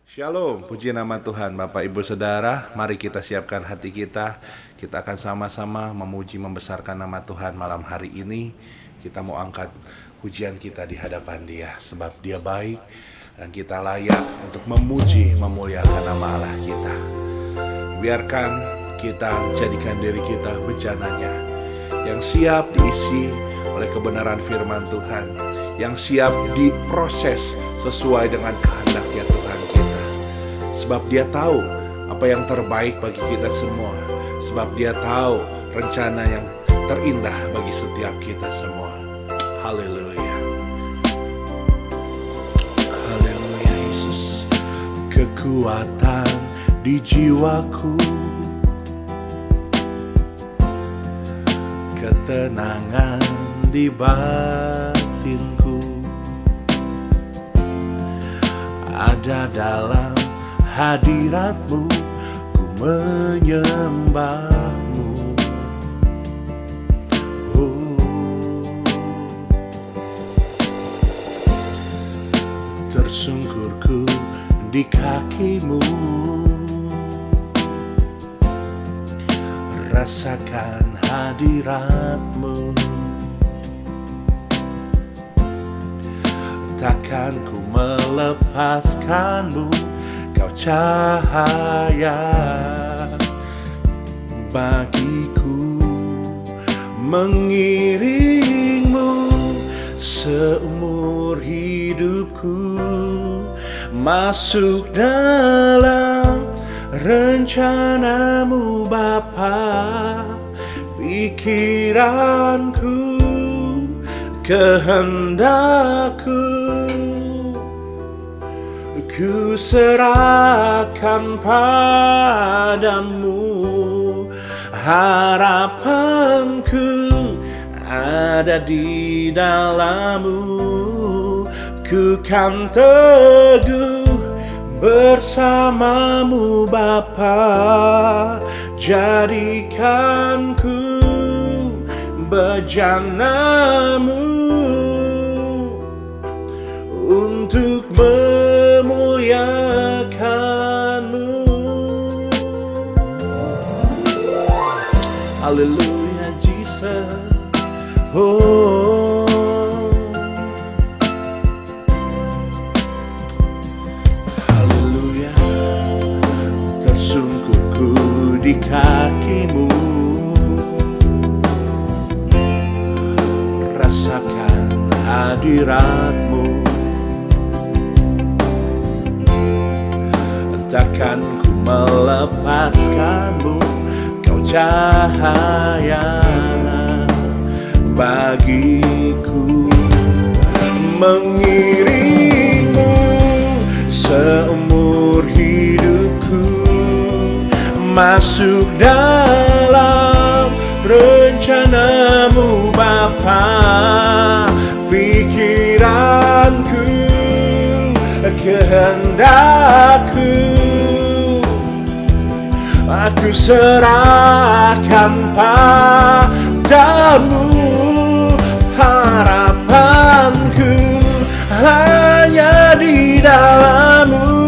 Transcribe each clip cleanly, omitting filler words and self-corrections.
Shalom, puji nama Tuhan. Bapak Ibu Saudara, mari kita siapkan hati kita. Kita akan sama-sama memuji membesarkan nama Tuhan malam hari ini. Kita mau angkat pujian kita di hadapan Dia, sebab Dia baik dan kita layak untuk memuji memuliakan nama Allah kita. Biarkan kita jadikan diri kita bejananya yang siap diisi oleh kebenaran firman Tuhan, yang siap diproses sesuai dengan kehendaknya Tuhan kita. Sebab Dia tahu apa yang terbaik bagi kita semua. Sebab Dia tahu rencana yang terindah bagi setiap kita semua. Haleluya. Haleluya Yesus. Kekuatan di jiwaku, ketenangan di batinku, ada dalam hadirat-Mu, ku menyembah-Mu. Tersungkurku di kaki-Mu, rasakan hadirat-Mu. Takkan ku melepaskan-Mu, Kau cahaya bagiku, mengiring-Mu seumur hidupku, masuk dalam rencana-Mu Bapa. Pikiranku, kehendakku, ku serahkan padamu. Harapanku ada di dalam-Mu, ku kan teguh bersama-Mu Bapa. Jadikan ku bejana-Mu untuk memuliakan-Mu. Haleluya Jesus. Oh, haleluya. Tersungkurku di kaki-Mu, rasakan hadirat-Mu. Takkan ku melepaskan-Mu, Kau cahaya bagiku, mengiring-Mu seumur hidupku, masuk dalam rencana-Mu Bapa. Pikiranku, kehendakku, aku serahkan padamu. Harapanku hanya di dalam-Mu,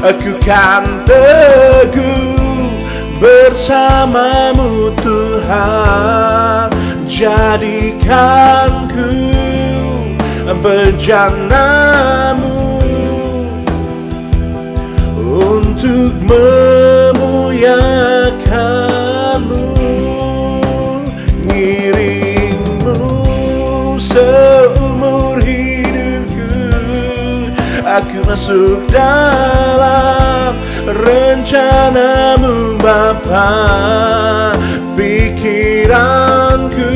aku kan teguh bersama-Mu Tuhan. Jadikan ku bejana-Mu untuk memuliakan-Mu. Ngiring-Mu seumur hidupku, aku masuk dalam rencana-Mu Bapa. Pikiranku,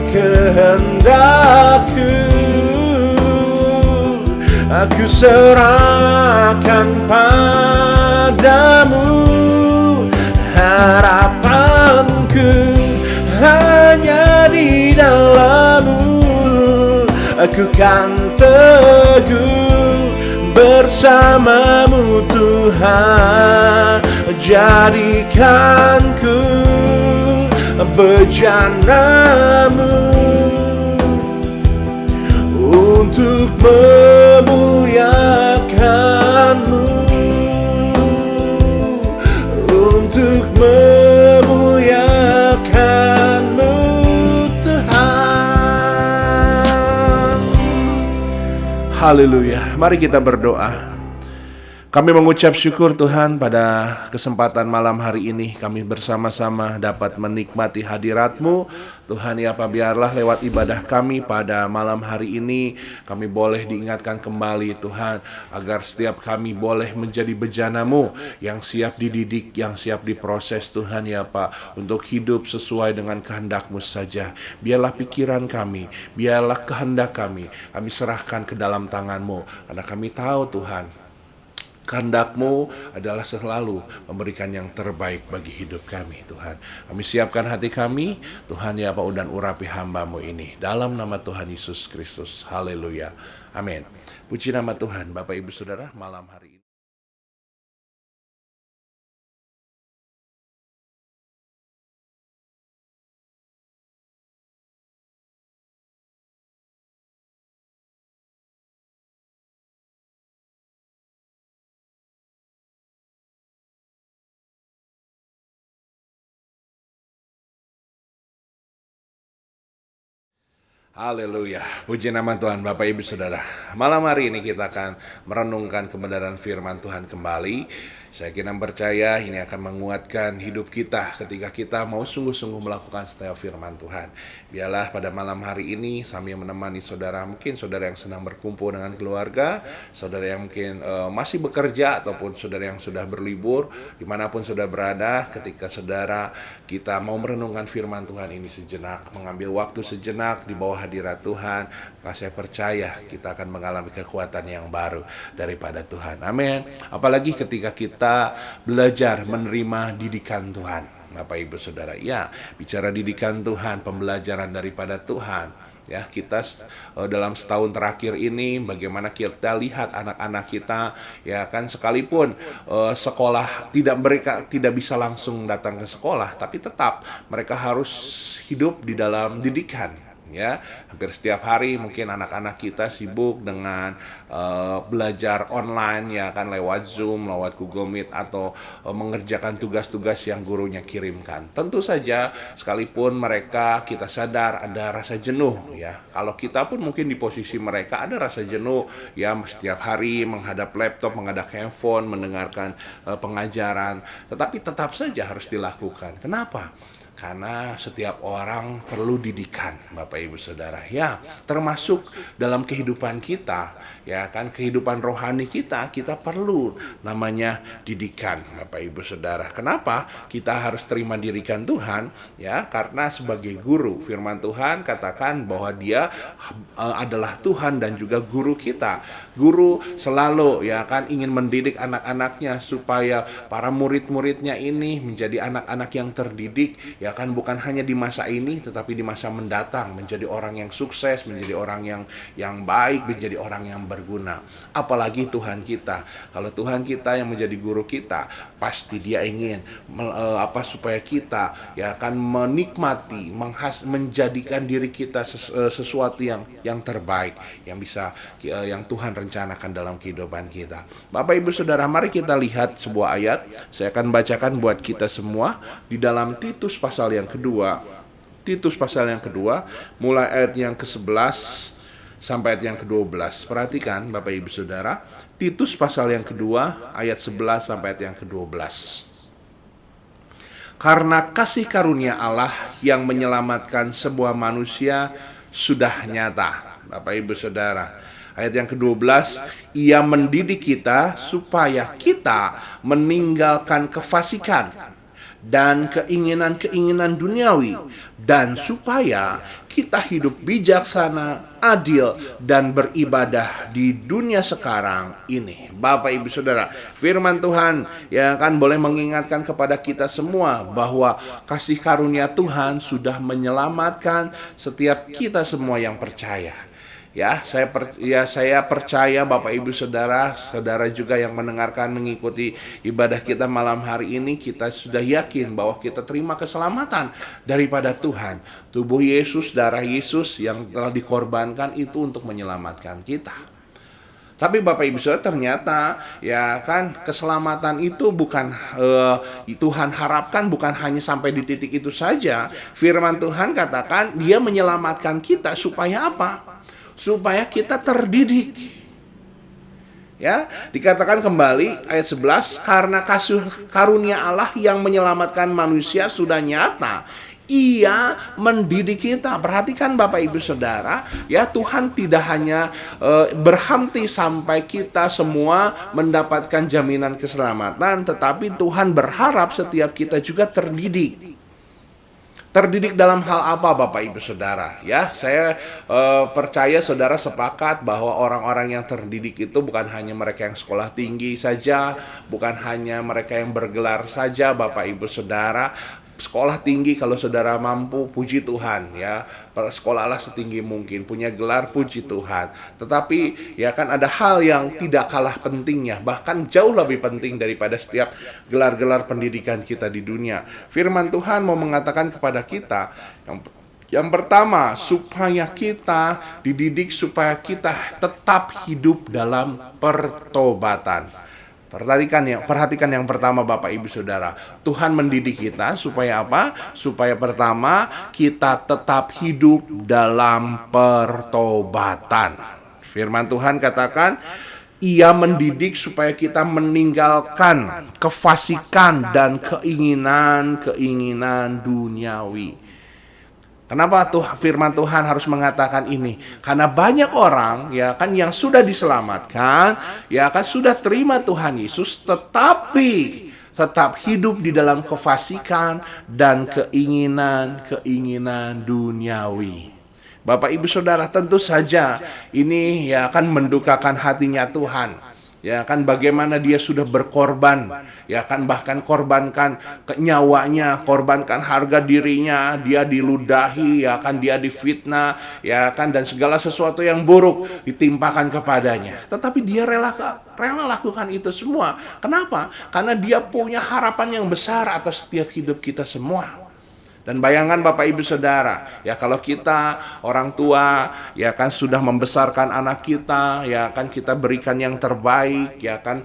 kehendakku, aku serahkan padamu. Harapanku hanya di dalam-Mu, aku kan teguh bersama-Mu Tuhan. Jadikan ku bejana-Mu untuk memuliakan Haleluya. Mari kita berdoa. Kami mengucap syukur Tuhan pada kesempatan malam hari ini kami bersama-sama dapat menikmati hadirat-Mu. Tuhan ya Pak, biarlah lewat ibadah kami pada malam hari ini kami boleh diingatkan kembali Tuhan, agar setiap kami boleh menjadi bejana-Mu yang siap dididik, yang siap diproses Tuhan ya Pak, untuk hidup sesuai dengan kehendak-Mu saja. Biarlah pikiran kami, biarlah kehendak kami serahkan ke dalam tangan-Mu, karena kami tahu Tuhan, kehendak-Mu adalah selalu memberikan yang terbaik bagi hidup kami Tuhan. Kami siapkan hati kami Tuhan ya Pak, dan urapi hamba-Mu ini dalam nama Tuhan Yesus Kristus. Haleluya. Amin. Puji nama Tuhan. Bapak Ibu Saudara, malam hari ini haleluya, puji nama Tuhan. Bapak Ibu Saudara, malam hari ini kita akan merenungkan kebenaran firman Tuhan kembali. Saya kira percaya ini akan menguatkan hidup kita ketika kita mau sungguh-sungguh melakukan setiap firman Tuhan. Biarlah pada malam hari ini sambil menemani saudara, mungkin saudara yang sedang berkumpul dengan keluarga, saudara yang mungkin masih bekerja, ataupun saudara yang sudah berlibur, dimanapun saudara berada, ketika saudara kita mau merenungkan firman Tuhan ini sejenak, mengambil waktu sejenak di bawah hadirat Tuhan, maka saya percaya kita akan mengalami kekuatan yang baru daripada Tuhan. Amin. Apalagi ketika kita belajar menerima didikan Tuhan. Bapak Ibu Saudara, ya, bicara didikan Tuhan, pembelajaran daripada Tuhan. Ya, kita dalam setahun terakhir ini bagaimana kita lihat anak-anak kita, ya kan, sekalipun sekolah mereka tidak bisa langsung datang ke sekolah, tapi tetap mereka harus hidup di dalam didikan. Ya, hampir setiap hari mungkin anak-anak kita sibuk dengan belajar online, ya kan, lewat Zoom, lewat Google Meet, atau mengerjakan tugas-tugas yang gurunya kirimkan. Tentu saja sekalipun mereka, kita sadar ada rasa jenuh, ya. Kalau kita pun mungkin di posisi mereka ada rasa jenuh, ya, setiap hari menghadap laptop, menghadap handphone, mendengarkan pengajaran, tetapi tetap saja harus dilakukan. Kenapa? Karena setiap orang perlu didikan, Bapak Ibu Saudara, ya, termasuk dalam kehidupan kita, ya kan, kehidupan rohani kita perlu namanya didikan, Bapak Ibu Saudara. Kenapa kita harus terima didikan Tuhan? Ya, karena sebagai guru, firman Tuhan katakan bahwa Dia adalah Tuhan dan juga guru kita. Guru selalu, ya kan, ingin mendidik anak-anaknya supaya para murid-muridnya ini menjadi anak-anak yang terdidik, ya kan, bukan hanya di masa ini tetapi di masa mendatang menjadi orang yang sukses, menjadi orang yang baik, menjadi orang yang berguna. Apalagi Tuhan kita. Kalau Tuhan kita yang menjadi guru kita, pasti Dia ingin supaya kita, ya kan, menikmati, menjadikan diri kita sesuatu yang terbaik, yang Tuhan rencanakan dalam kehidupan kita. Bapak Ibu Saudara, mari kita lihat sebuah ayat. Saya akan bacakan buat kita semua di dalam Titus pasal yang kedua. Titus pasal yang kedua, mulai ayat yang ke-11 sampai ayat yang ke-12. Perhatikan Bapak Ibu Saudara, Titus pasal yang kedua, ayat 11 sampai ayat yang ke-12. Karena kasih karunia Allah yang menyelamatkan sebuah manusia sudah nyata. Bapak Ibu Saudara, ayat yang ke-12, Ia mendidik kita supaya kita meninggalkan kefasikan dan keinginan-keinginan duniawi, dan supaya kita hidup bijaksana, adil, dan beribadah di dunia sekarang ini. Bapak Ibu Saudara, firman Tuhan, ya kan, boleh mengingatkan kepada kita semua bahwa kasih karunia Tuhan sudah menyelamatkan setiap kita semua yang percaya. Ya, saya percaya Bapak Ibu Saudara, saudara juga yang mendengarkan, mengikuti ibadah kita malam hari ini, kita sudah yakin bahwa kita terima keselamatan daripada Tuhan. Tubuh Yesus, darah Yesus yang telah dikorbankan itu untuk menyelamatkan kita. Tapi Bapak Ibu Saudara, ternyata, ya kan, keselamatan itu bukan Tuhan harapkan bukan hanya sampai di titik itu saja. Firman Tuhan katakan Dia menyelamatkan kita supaya apa? Supaya kita terdidik. Ya, dikatakan kembali ayat 11, karena kasih karunia Allah yang menyelamatkan manusia sudah nyata. Ia mendidik kita. Perhatikan Bapak Ibu Saudara, ya, Tuhan tidak hanya berhenti sampai kita semua mendapatkan jaminan keselamatan, tetapi Tuhan berharap setiap kita juga terdidik. Terdidik dalam hal apa Bapak Ibu Saudara? Ya, saya percaya saudara sepakat bahwa orang-orang yang terdidik itu bukan hanya mereka yang sekolah tinggi saja, bukan hanya mereka yang bergelar saja Bapak Ibu Saudara. Sekolah tinggi kalau saudara mampu, puji Tuhan ya. Sekolahlah setinggi mungkin, punya gelar, puji Tuhan. Tetapi ya kan ada hal yang tidak kalah pentingnya, bahkan jauh lebih penting daripada setiap gelar-gelar pendidikan kita di dunia. Firman Tuhan mau mengatakan kepada kita, yang pertama, supaya kita dididik, supaya kita tetap hidup dalam pertobatan. Perhatikan yang pertama Bapak Ibu Saudara. Tuhan mendidik kita supaya apa? Supaya pertama kita tetap hidup dalam pertobatan. Firman Tuhan katakan, Ia mendidik supaya kita meninggalkan kefasikan dan keinginan-keinginan duniawi. Kenapa tuh firman Tuhan harus mengatakan ini? Karena banyak orang ya kan yang sudah diselamatkan, ya kan sudah terima Tuhan Yesus, tetapi tetap hidup di dalam kefasikan dan keinginan-keinginan duniawi. Bapak Ibu Saudara, tentu saja ini ya akan mendukakan hatinya Tuhan. Ya kan, bagaimana dia sudah berkorban, ya kan, bahkan korbankan nyawanya, korbankan harga dirinya, dia diludahi, ya kan, dia difitnah, ya kan, dan segala sesuatu yang buruk ditimpakan kepadanya. Tetapi dia rela lakukan itu semua. Kenapa? Karena dia punya harapan yang besar atas setiap hidup kita semua. Dan bayangkan Bapak Ibu Saudara, ya kalau kita orang tua, ya kan sudah membesarkan anak kita, ya kan kita berikan yang terbaik, ya kan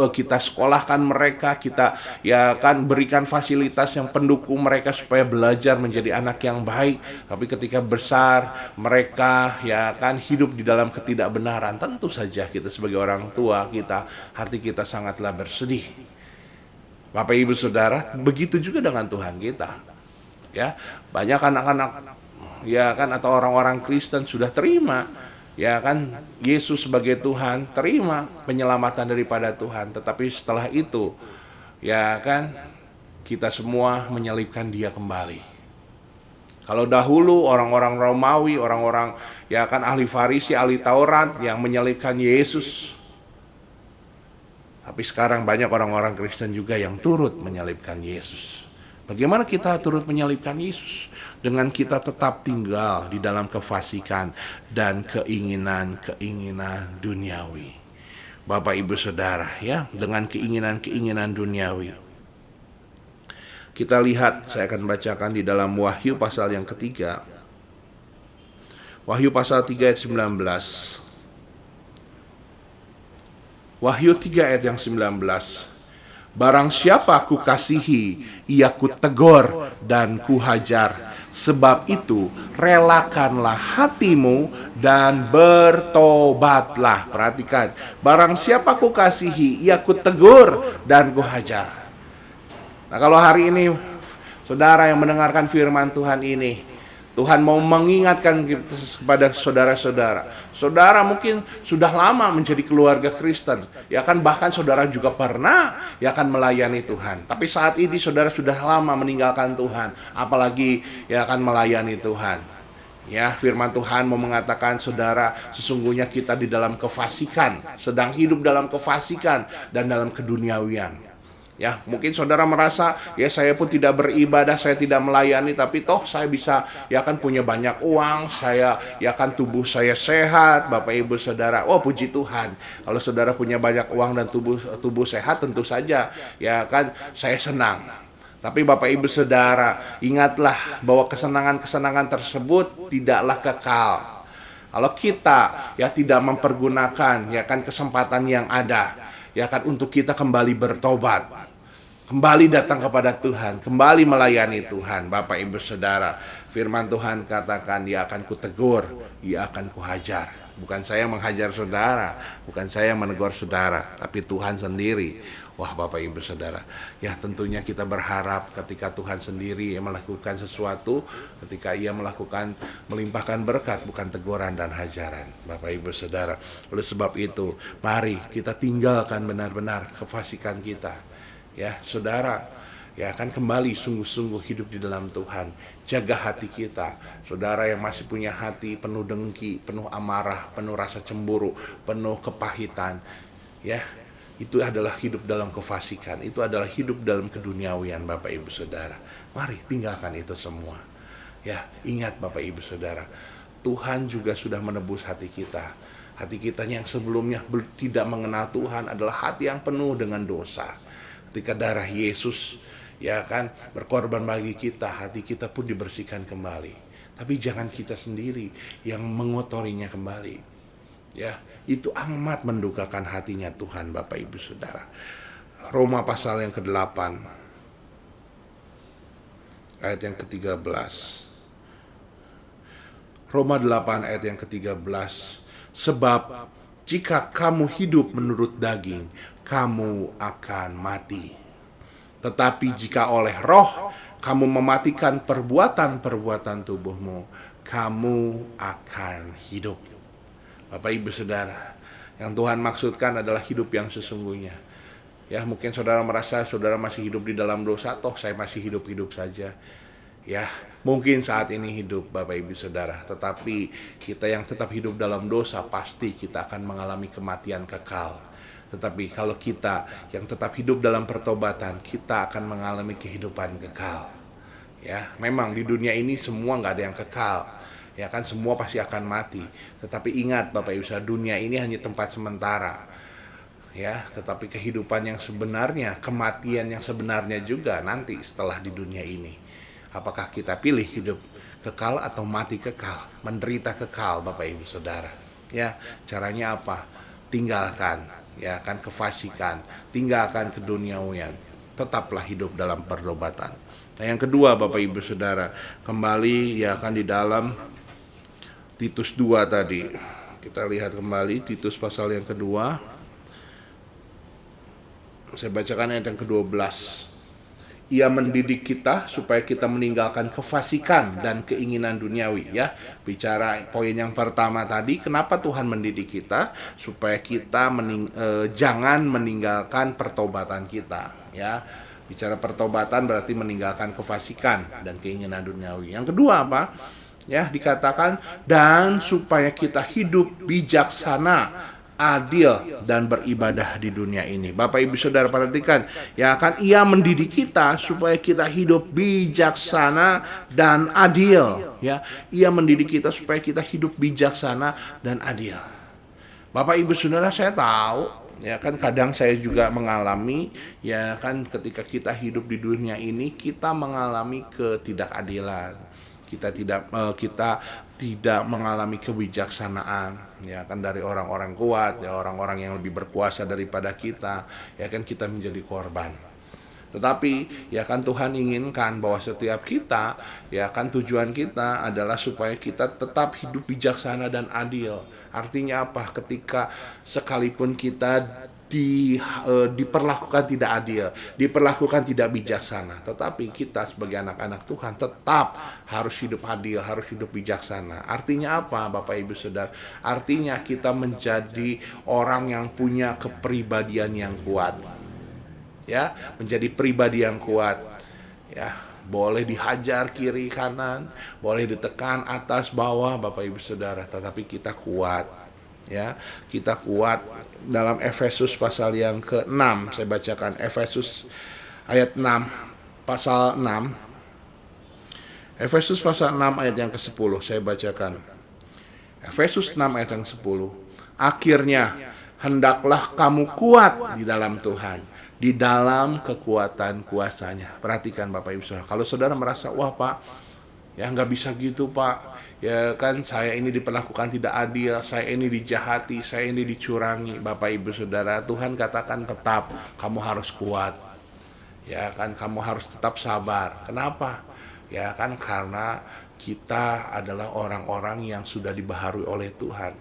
kita sekolahkan mereka, kita ya kan berikan fasilitas yang pendukung mereka supaya belajar menjadi anak yang baik. Tapi ketika besar, mereka ya kan hidup di dalam ketidakbenaran. Tentu saja kita sebagai orang tua, hati kita sangatlah bersedih. Bapak Ibu Saudara, begitu juga dengan Tuhan kita. Ya, banyak anak-anak ya kan atau orang-orang Kristen sudah terima ya kan Yesus sebagai Tuhan, terima penyelamatan daripada Tuhan, tetapi setelah itu ya kan kita semua menyalibkan dia kembali. Kalau dahulu orang-orang Romawi, orang-orang ya kan ahli Farisi, ahli Taurat yang menyalibkan Yesus, tapi sekarang banyak orang-orang Kristen juga yang turut menyalibkan Yesus. Bagaimana kita turut menyalibkan Yesus? Dengan kita tetap tinggal di dalam kefasikan dan keinginan-keinginan duniawi. Bapak Ibu Saudara, ya, dengan keinginan-keinginan duniawi. Kita lihat, saya akan bacakan di dalam Wahyu pasal yang ketiga. Wahyu pasal 3 ayat 19. Wahyu 3 ayat yang 19. Barang siapa ku kasihi, ia ku tegur dan ku hajar. Sebab itu, relakanlah hatimu dan bertobatlah. Perhatikan, barang siapa ku kasihi, ia ku tegur dan ku hajar. Nah, kalau hari ini, saudara yang mendengarkan firman Tuhan ini, Tuhan mau mengingatkan kepada saudara-saudara. Saudara mungkin sudah lama menjadi keluarga Kristen, ya kan, bahkan saudara juga pernah ya kan melayani Tuhan. Tapi saat ini saudara sudah lama meninggalkan Tuhan, apalagi ya kan melayani Tuhan. Ya, firman Tuhan mau mengatakan saudara, sesungguhnya kita di dalam kefasikan, sedang hidup dalam kefasikan dan dalam keduniawian. Ya, mungkin saudara merasa, ya saya pun tidak beribadah, saya tidak melayani, tapi toh saya bisa, ya kan punya banyak uang, saya, ya kan tubuh saya sehat, Bapak Ibu Saudara. Oh, puji Tuhan. Kalau saudara punya banyak uang dan tubuh sehat, tentu saja, ya kan saya senang. Tapi Bapak Ibu Saudara, ingatlah bahwa kesenangan-kesenangan tersebut tidaklah kekal. Kalau kita ya tidak mempergunakan ya kan kesempatan yang ada, ya kan untuk kita kembali bertobat. Kembali datang kepada Tuhan, kembali melayani Tuhan. Bapak Ibu Saudara, firman Tuhan katakan, Dia akan kutegur, Dia akan kuhajar. Bukan saya yang menghajar saudara, bukan saya yang menegur saudara, tapi Tuhan sendiri. Wah Bapak Ibu Saudara, ya tentunya kita berharap ketika Tuhan sendiri yang melakukan sesuatu, ketika Ia melakukan melimpahkan berkat, bukan teguran dan hajaran. Bapak Ibu Saudara, oleh sebab itu mari kita tinggalkan benar-benar kefasikan kita. Ya saudara, ya akan kembali sungguh-sungguh hidup di dalam Tuhan. Jaga hati kita. Saudara yang masih punya hati penuh dengki, penuh amarah, penuh rasa cemburu, penuh kepahitan, ya itu adalah hidup dalam kefasikan. Itu adalah hidup dalam keduniawian. Bapak Ibu Saudara, mari tinggalkan itu semua. Ya, ingat Bapak Ibu Saudara, Tuhan juga sudah menebus hati kita. Hati kita yang sebelumnya tidak mengenal Tuhan adalah hati yang penuh dengan dosa. Ketika darah Yesus ya kan berkorban bagi kita, hati kita pun dibersihkan kembali. Tapi jangan kita sendiri yang mengotorinya kembali. Ya, itu amat mendukakan hatinya Tuhan Bapak Ibu Saudara. Roma pasal yang ke-8 ayat yang ke-13. Roma 8 ayat yang ke-13. Sebab jika kamu hidup menurut daging, kamu akan mati. Tetapi jika oleh roh kamu mematikan perbuatan-perbuatan tubuhmu, kamu akan hidup. Bapak Ibu Saudara, yang Tuhan maksudkan adalah hidup yang sesungguhnya. Ya, mungkin saudara merasa saudara masih hidup di dalam dosa, toh saya masih hidup-hidup saja. Ya, mungkin saat ini hidup Bapak Ibu Saudara, tetapi kita yang tetap hidup dalam dosa pasti kita akan mengalami kematian kekal. Tetapi kalau kita yang tetap hidup dalam pertobatan, kita akan mengalami kehidupan kekal. Ya, memang di dunia ini semua nggak ada yang kekal. Ya kan, semua pasti akan mati. Tetapi ingat Bapak Ibu Saudara, dunia ini hanya tempat sementara. Ya, tetapi kehidupan yang sebenarnya, kematian yang sebenarnya juga nanti setelah di dunia ini. Apakah kita pilih hidup kekal atau mati kekal, menderita kekal Bapak Ibu Saudara? Ya, caranya apa? Tinggalkan ya kan kefasikan, tinggalkan keduniawian, tetaplah hidup dalam pertobatan. Nah, yang kedua Bapak Ibu Saudara, kembali ya kan di dalam Titus 2 tadi. Kita lihat kembali Titus pasal yang kedua. Saya bacakan ayat yang ke-12. Ia mendidik kita supaya kita meninggalkan kefasikan dan keinginan duniawi. Ya, bicara poin yang pertama tadi, kenapa Tuhan mendidik kita supaya kita jangan meninggalkan pertobatan kita. Ya, bicara pertobatan berarti meninggalkan kefasikan dan keinginan duniawi. Yang kedua apa? Ya, dikatakan dan supaya kita hidup bijaksana, adil dan beribadah di dunia ini. Bapak Ibu Saudara perhatikan, ya kan Ia mendidik kita supaya kita hidup bijaksana dan adil, ya. Ia mendidik kita supaya kita hidup bijaksana dan adil. Bapak Ibu Saudara, saya tahu ya kan kadang saya juga mengalami ya kan ketika kita hidup di dunia ini kita mengalami ketidakadilan. Kita tidak mengalami kebijaksanaan ya kan dari orang-orang kuat, ya orang-orang yang lebih berkuasa daripada kita, ya kan kita menjadi korban. Tetapi ya kan Tuhan inginkan bahwa setiap kita ya kan tujuan kita adalah supaya kita tetap hidup bijaksana dan adil. Artinya apa? Ketika sekalipun kita diperlakukan tidak adil, diperlakukan tidak bijaksana, tetapi kita sebagai anak-anak Tuhan tetap harus hidup adil, harus hidup bijaksana. Artinya apa Bapak Ibu Saudara? Artinya kita menjadi orang yang punya kepribadian yang kuat. Ya, menjadi pribadi yang kuat. Ya, boleh dihajar kiri kanan, boleh ditekan atas bawah Bapak Ibu Saudara, tetapi kita kuat. Ya, kita kuat. Dalam Efesus pasal yang ke-6 saya bacakan, Efesus ayat 6 pasal 6. Efesus pasal 6 ayat yang ke-10 saya bacakan. Efesus 6 ayat yang 10. Akhirnya hendaklah kamu kuat di dalam Tuhan, di dalam kekuatan kuasanya. Perhatikan Bapak Ibu Saudara, kalau saudara merasa wah Pak, ya nggak bisa gitu Pak, ya kan saya ini diperlakukan tidak adil, saya ini dijahati, saya ini dicurangi. Bapak Ibu Saudara, Tuhan katakan tetap kamu harus kuat. Ya kan, kamu harus tetap sabar. Kenapa? Ya kan, karena kita adalah orang-orang yang sudah dibaharui oleh Tuhan.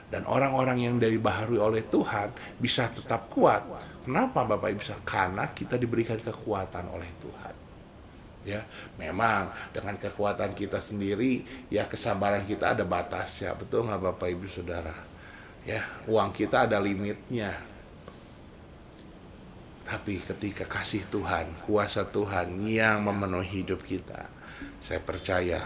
Dan orang-orang yang dibaharui oleh Tuhan bisa tetap kuat. Kenapa Bapak Ibu? Karena kita diberikan kekuatan oleh Tuhan. Ya, memang dengan kekuatan kita sendiri, ya kesabaran kita ada batasnya, betul nggak Bapak Ibu Saudara? Ya, uang kita ada limitnya. Tapi ketika kasih Tuhan, kuasa Tuhan yang memenuhi hidup kita, saya percaya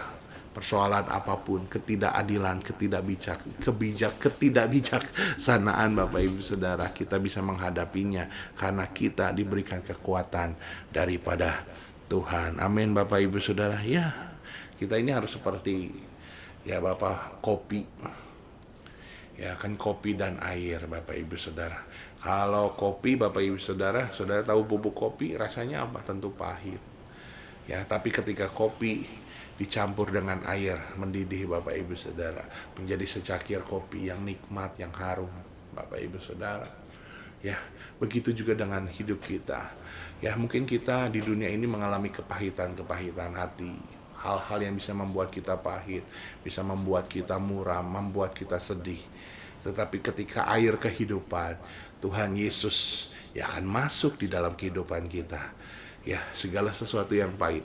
persoalan apapun, ketidakadilan, ketidakbijaksanaan Bapak Ibu Saudara, kita bisa menghadapinya karena kita diberikan kekuatan daripada Tuhan. Amin Bapak Ibu Saudara. Ya, kita ini harus seperti ya Bapak kopi. Ya kan, kopi dan air Bapak Ibu Saudara. Kalau kopi Bapak Ibu Saudara, saudara tahu bubuk kopi rasanya apa? Tentu pahit. Ya, tapi ketika kopi dicampur dengan air mendidih Bapak Ibu Saudara, menjadi secakir kopi yang nikmat, yang harum Bapak Ibu Saudara. Ya, begitu juga dengan hidup kita. Ya, mungkin kita di dunia ini mengalami kepahitan hati, hal-hal yang bisa membuat kita pahit, bisa membuat kita muram, membuat kita sedih. Tetapi ketika air kehidupan, Tuhan Yesus ya akan masuk di dalam kehidupan kita. Ya, segala sesuatu yang pahit,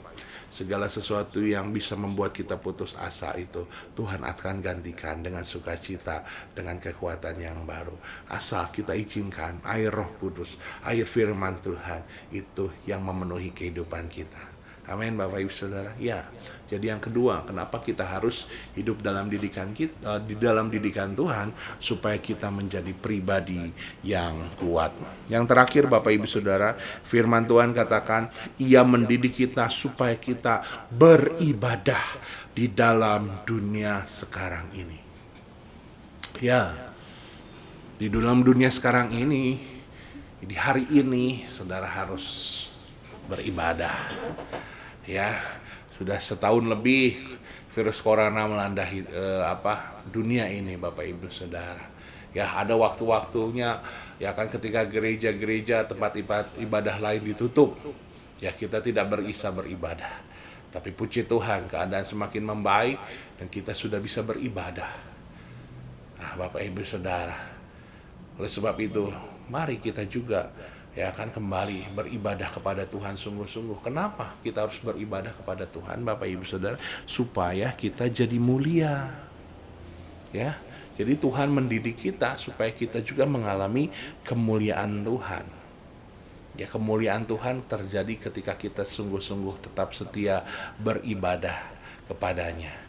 segala sesuatu yang bisa membuat kita putus asa itu Tuhan akan gantikan dengan sukacita, dengan kekuatan yang baru. Asal kita izinkan air Roh Kudus, air firman Tuhan itu yang memenuhi kehidupan kita. Amin Bapak Ibu Saudara. Ya, jadi yang kedua, kenapa kita harus hidup dalam didikan kita, di dalam didikan Tuhan, supaya kita menjadi pribadi yang kuat. Yang terakhir Bapak Ibu Saudara, firman Tuhan katakan, Ia mendidik kita supaya kita beribadah di dalam dunia sekarang ini. Ya, di dalam dunia sekarang ini, di hari ini, saudara harus beribadah. Ya, sudah setahun lebih virus corona melanda dunia ini Bapak Ibu Saudara. Ya, ada waktu-waktunya ya kan, ketika gereja-gereja, tempat ibadah lain ditutup. Ya, kita tidak bisa beribadah. Tapi puji Tuhan, keadaan semakin membaik dan kita sudah bisa beribadah. Nah, Bapak Ibu Saudara, oleh sebab itu, mari kita juga ya kan kembali beribadah kepada Tuhan sungguh-sungguh. Kenapa kita harus beribadah kepada Tuhan Bapak Ibu Saudara? Supaya kita jadi mulia. Ya, jadi Tuhan mendidik kita supaya kita juga mengalami kemuliaan Tuhan. Ya, kemuliaan Tuhan terjadi ketika kita sungguh-sungguh tetap setia beribadah kepadanya.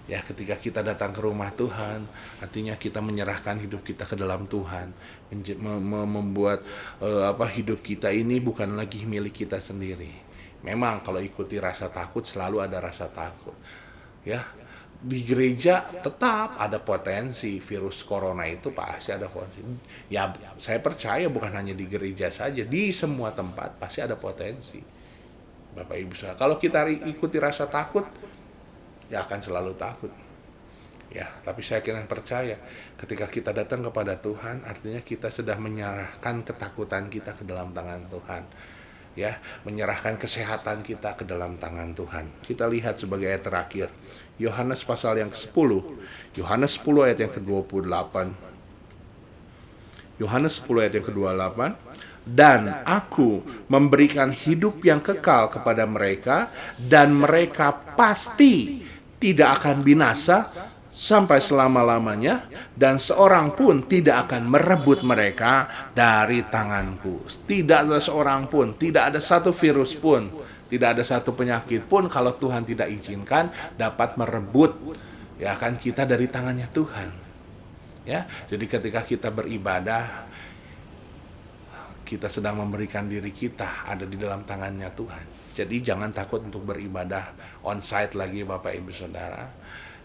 Ya, ketika kita datang ke rumah Tuhan, artinya kita menyerahkan hidup kita ke dalam Tuhan, membuat hidup kita ini bukan lagi milik kita sendiri. Memang kalau ikuti rasa takut, selalu ada rasa takut. Ya, di gereja tetap ada potensi virus corona itu, pasti ada potensi. Ya, saya percaya bukan hanya di gereja saja, di semua tempat pasti ada potensi. Bapak Ibu, kalau kita ikuti rasa takut, ya akan selalu takut. Ya, tapi saya kira percaya ketika kita datang kepada Tuhan, artinya kita sudah menyerahkan ketakutan kita ke dalam tangan Tuhan. Ya, menyerahkan kesehatan kita ke dalam tangan Tuhan. Kita lihat sebagai ayat terakhir, Yohanes pasal yang ke-10. Yohanes 10 ayat yang ke-28. Yohanes 10 ayat yang ke-28. Dan aku memberikan hidup yang kekal kepada mereka, dan mereka pasti tidak akan binasa sampai selama-lamanya, dan seorang pun tidak akan merebut mereka dari tanganku. Tidak ada seorang pun, tidak ada satu virus pun, tidak ada satu penyakit pun, kalau Tuhan tidak izinkan, dapat merebut ya kan kita dari tangannya Tuhan. Ya, jadi ketika kita beribadah, kita sedang memberikan diri kita ada di dalam tangannya Tuhan. Jadi jangan takut untuk beribadah on-site lagi Bapak Ibu Saudara.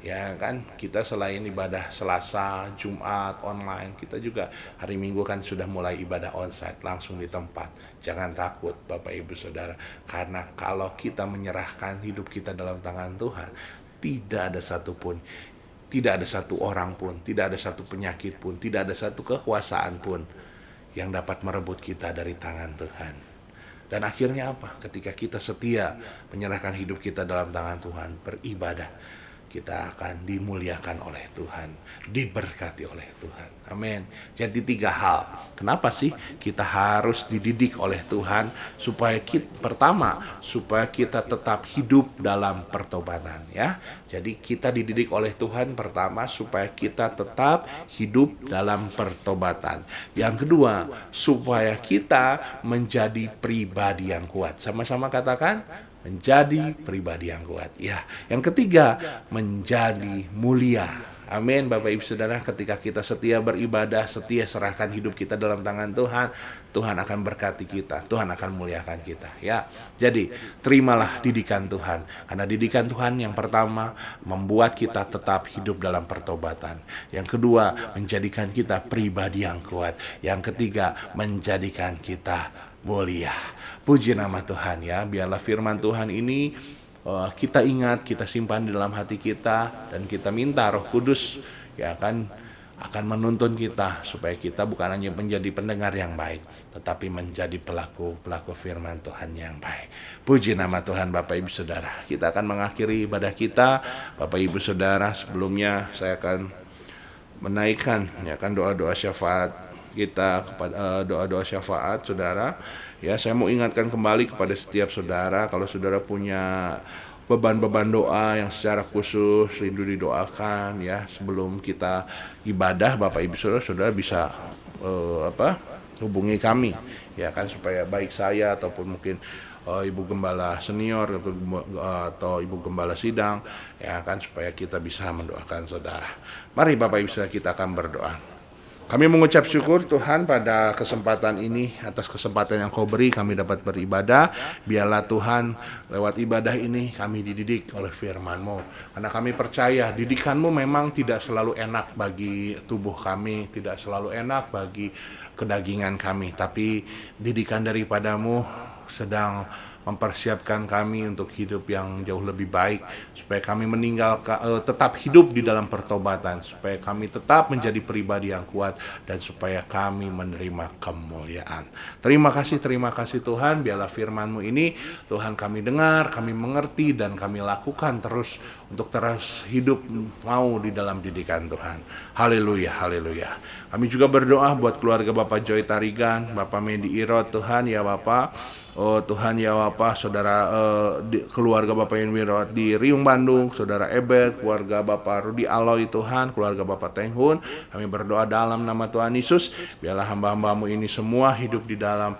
Ya kan, kita selain ibadah Selasa, Jumat, online, kita juga hari Minggu kan sudah mulai ibadah on-site, langsung di tempat. Jangan takut Bapak Ibu Saudara, karena kalau kita menyerahkan hidup kita dalam tangan Tuhan, tidak ada satupun, tidak ada satu orang pun, tidak ada satu penyakit pun, tidak ada satu kekuasaan pun yang dapat merebut kita dari tangan Tuhan. Dan akhirnya apa? Ketika kita setia menyerahkan hidup kita dalam tangan Tuhan, beribadah, kita akan dimuliakan oleh Tuhan, diberkati oleh Tuhan. Amin. Jadi 3 hal. Kenapa sih kita harus dididik oleh Tuhan? Pertama, supaya kita tetap hidup dalam pertobatan, ya. Jadi kita dididik oleh Tuhan pertama supaya kita tetap hidup dalam pertobatan. Yang kedua, supaya kita menjadi pribadi yang kuat. Sama-sama katakan, menjadi pribadi yang kuat. Ya, yang ketiga, menjadi mulia. Amin, Bapak Ibu Saudara, ketika kita setia beribadah, setia serahkan hidup kita dalam tangan Tuhan, Tuhan akan berkati kita, Tuhan akan muliakan kita, ya. Jadi, terimalah didikan Tuhan, karena didikan Tuhan yang pertama membuat kita tetap hidup dalam pertobatan. Yang kedua, menjadikan kita pribadi yang kuat. Yang ketiga, menjadikan kita mulia. Puji nama Tuhan, ya. Biarlah firman Tuhan ini kita ingat, kita simpan di dalam hati kita, dan kita minta Roh Kudus ya akan menuntun kita supaya kita bukan hanya menjadi pendengar yang baik, tetapi menjadi pelaku firman Tuhan yang baik. Puji nama Tuhan. Bapak Ibu Saudara, kita akan mengakhiri ibadah kita. Bapak Ibu Saudara, sebelumnya saya akan menaikkan doa-doa syafaat kita, kepada doa-doa syafaat saudara. Ya, saya mau ingatkan kembali kepada setiap saudara, kalau saudara punya beban-beban doa yang secara khusus rindu didoakan, ya, sebelum kita ibadah, Bapak Ibu Saudara bisa hubungi kami, ya kan, supaya baik saya ataupun mungkin Ibu Gembala Senior atau Ibu Gembala Sidang, ya kan, supaya kita bisa mendoakan saudara. Mari Bapak Ibu Saudara, kita akan berdoa. Kami mengucap syukur Tuhan pada kesempatan ini, atas kesempatan yang Kau beri kami dapat beribadah. Biarlah Tuhan lewat ibadah ini kami dididik oleh firman-Mu. Karena kami percaya didikan-Mu memang tidak selalu enak bagi tubuh kami, tidak selalu enak bagi kedagingan kami. Tapi didikan daripada-Mu sedang mempersiapkan kami untuk hidup yang jauh lebih baik, supaya kami tetap hidup di dalam pertobatan, supaya kami tetap menjadi pribadi yang kuat, dan supaya kami menerima kemuliaan. Terima kasih Tuhan. Biarlah firman-Mu ini Tuhan kami dengar, kami mengerti, dan kami lakukan terus untuk terus hidup mau di dalam didikan Tuhan. Haleluya, haleluya. Kami juga berdoa buat keluarga Bapak Joy Tarigan, Bapak Medi Irot, Tuhan ya Bapak. Oh Tuhan ya Bapak, saudara keluarga Bapak Irot di Riung Bandung, saudara Ebet, keluarga Bapak Rudi Aloy Tuhan, keluarga Bapak Tenghun, kami berdoa dalam nama Tuhan Yesus, biarlah hamba-hamba-Mu ini semua hidup di dalam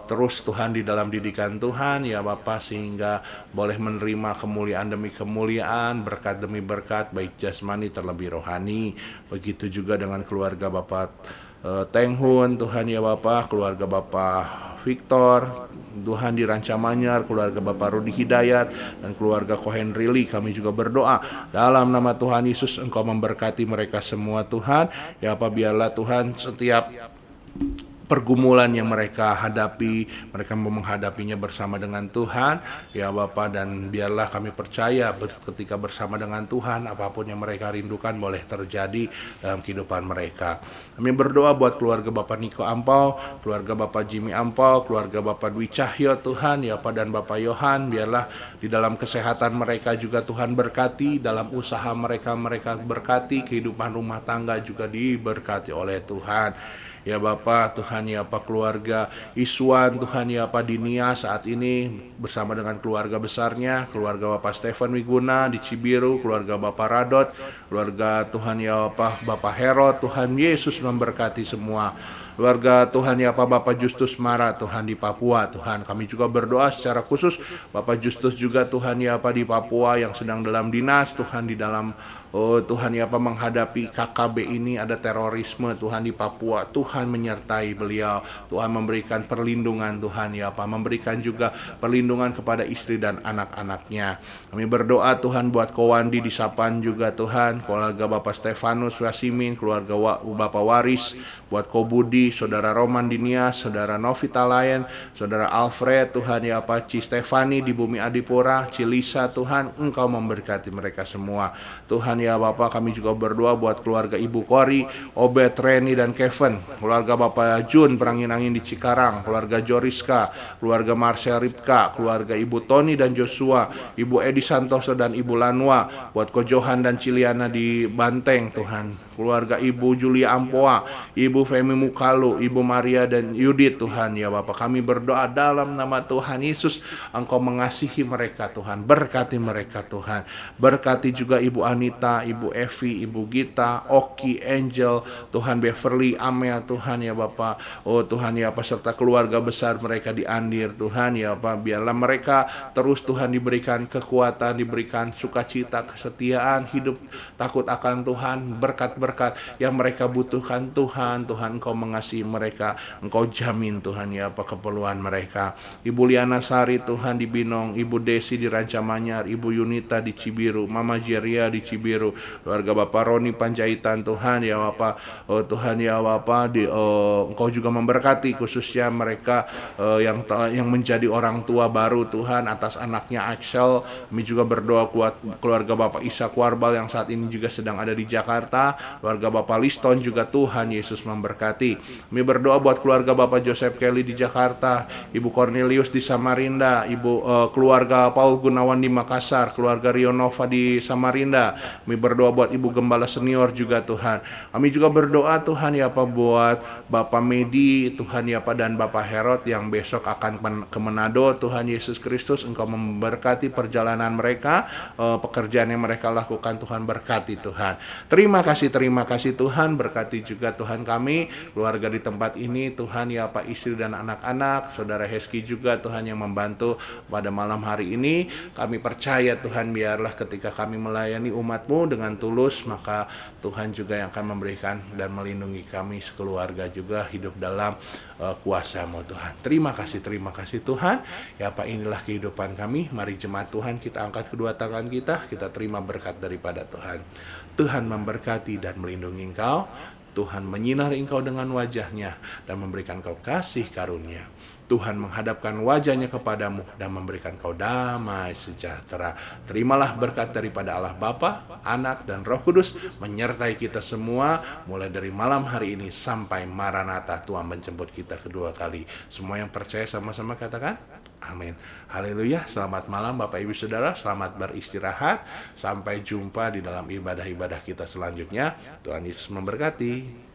terus Tuhan di dalam didikan Tuhan ya Bapak, sehingga boleh menerima kemuliaan demi kemuliaan, berkat demi berkat, baik jasmani terlebih rohani. Begitu juga dengan keluarga Bapak Tenghun, Tuhan ya Bapak, keluarga Bapak Victor, Tuhan di Ranca Manyar, keluarga Bapak Rudi Hidayat, dan keluarga Cohen Rili, kami juga berdoa dalam nama Tuhan Yesus, Engkau memberkati mereka semua Tuhan ya Bapak. Biarlah Tuhan setiap pergumulan yang mereka hadapi, mereka menghadapinya bersama dengan Tuhan ya Bapak, dan biarlah kami percaya ketika bersama dengan Tuhan, apapun yang mereka rindukan boleh terjadi dalam kehidupan mereka. Kami berdoa buat keluarga Bapak Niko Ampau, keluarga Bapak Jimmy Ampau, keluarga Bapak Dwi Cahyo Tuhan ya Bapak, dan Bapak Yohan, biarlah di dalam kesehatan mereka juga Tuhan berkati, dalam usaha mereka berkati, kehidupan rumah tangga juga diberkati oleh Tuhan ya Bapak. Tuhan ya Pak, keluarga Iswan, Tuhan ya Pak Dinia saat ini bersama dengan keluarga besarnya, keluarga Bapak Stephen Wiguna di Cibiru, keluarga Bapak Radot, keluarga Tuhan ya Pak Bapak Herod, Tuhan Yesus memberkati semua. Keluarga Tuhan ya Bapak Justus Mara, Tuhan di Papua, Tuhan kami juga berdoa secara khusus Bapak Justus juga Tuhan ya di Papua yang sedang dalam dinas, Tuhan di dalam Tuhan ya menghadapi KKB ini, ada terorisme Tuhan di Papua, Tuhan menyertai beliau, Tuhan memberikan perlindungan Tuhan ya memberikan juga perlindungan kepada istri dan anak-anaknya. Kami berdoa Tuhan buat Kowandi di Sapan juga Tuhan, keluarga Bapak Stefanus Wasimin, keluarga Bapak Waris, buat Kobudi, saudara Roman Dinias, saudara Novita Layan, saudara Alfred, Tuhan ya Ci Stefani di Bumi Adipura, Cilisa, Tuhan Engkau memberkati mereka semua. Tuhan ya Bapak, kami juga berdoa buat keluarga Ibu Kori, Obed, Reni, dan Kevin, keluarga Bapak Ju Jun Perangin-angin di Cikarang, keluarga Joriska, keluarga Marcel Ripka, keluarga Ibu Tony dan Joshua, Ibu Edi Santoso dan Ibu Lanwa, buat Ko Johan dan Ciliana di Banteng Tuhan, keluarga Ibu Julia Ampoa, Ibu Femi Mukalu, Ibu Maria dan Yudit Tuhan ya Bapak. Kami berdoa dalam nama Tuhan Yesus, Engkau mengasihi mereka Tuhan, berkati mereka Tuhan, berkati juga Ibu Anita, Ibu Evi, Ibu Gita, Oki, Angel, Tuhan Beverly, Amel Tuhan ya Bapak. Oh Tuhan ya Bapak, serta keluarga besar mereka di Andir Tuhan ya Bapak. Biarlah mereka terus Tuhan diberikan kekuatan, diberikan sukacita, kesetiaan, hidup takut akan Tuhan, berkat-berkat yang mereka butuhkan Tuhan. Tuhan Engkau mengasihi mereka, Engkau jamin Tuhan ya Bapak keperluan mereka. Ibu Liana Sari Tuhan di Binong, Ibu Desi di Rancamanyar, Ibu Yunita di Cibiru, Mama Jeria di Cibiru, keluarga Bapak Roni Panjaitan Tuhan ya Bapak. Oh Tuhan ya Bapak, Engkau juga memberkati khususnya mereka yang menjadi orang tua baru Tuhan atas anaknya Axel. Kami juga berdoa kuat keluarga Bapak Isa Warbal yang saat ini juga sedang ada di Jakarta, keluarga Bapak Liston juga Tuhan Yesus memberkati. Kami berdoa buat keluarga Bapak Joseph Kelly di Jakarta, Ibu Cornelius di Samarinda, keluarga Paul Gunawan di Makassar, keluarga Rionova di Samarinda. Kami berdoa buat Ibu Gembala Senior juga Tuhan. Kami juga berdoa Tuhan ya Pak buat Bapak Medi Tuhan ya Pak dan Bapak Herod yang besok akan ke Manado. Tuhan Yesus Kristus, Engkau memberkati perjalanan mereka, pekerjaan yang mereka lakukan Tuhan, berkati Tuhan. Terima kasih Tuhan, berkati juga Tuhan kami, keluarga di tempat ini Tuhan ya Pak, istri dan anak-anak, Saudara Heski juga Tuhan yang membantu pada malam hari ini. Kami percaya Tuhan, biarlah ketika kami melayani umat-Mu dengan tulus, maka Tuhan juga yang akan memberikan dan melindungi kami sekeluarga juga hidup dalam kuasa-Mu Tuhan. Terima kasih Tuhan ya Pak, inilah kehidupan kami. Mari jemaat Tuhan, kita angkat kedua tangan kita terima berkat daripada Tuhan. Tuhan memberkati dan melindungi engkau, Tuhan menyinari engkau dengan wajahnya dan memberikan kau kasih karunia. Tuhan menghadapkan wajahnya kepadamu dan memberikan kau damai sejahtera. Terimalah berkat daripada Allah Bapa, Anak, dan Roh Kudus menyertai kita semua mulai dari malam hari ini sampai Maranatha, Tuhan menjemput kita kedua kali. Semua yang percaya sama-sama katakan amin. Haleluya. Selamat malam Bapak Ibu Saudara, selamat beristirahat. Sampai jumpa di dalam ibadah-ibadah kita selanjutnya. Tuhan Yesus memberkati.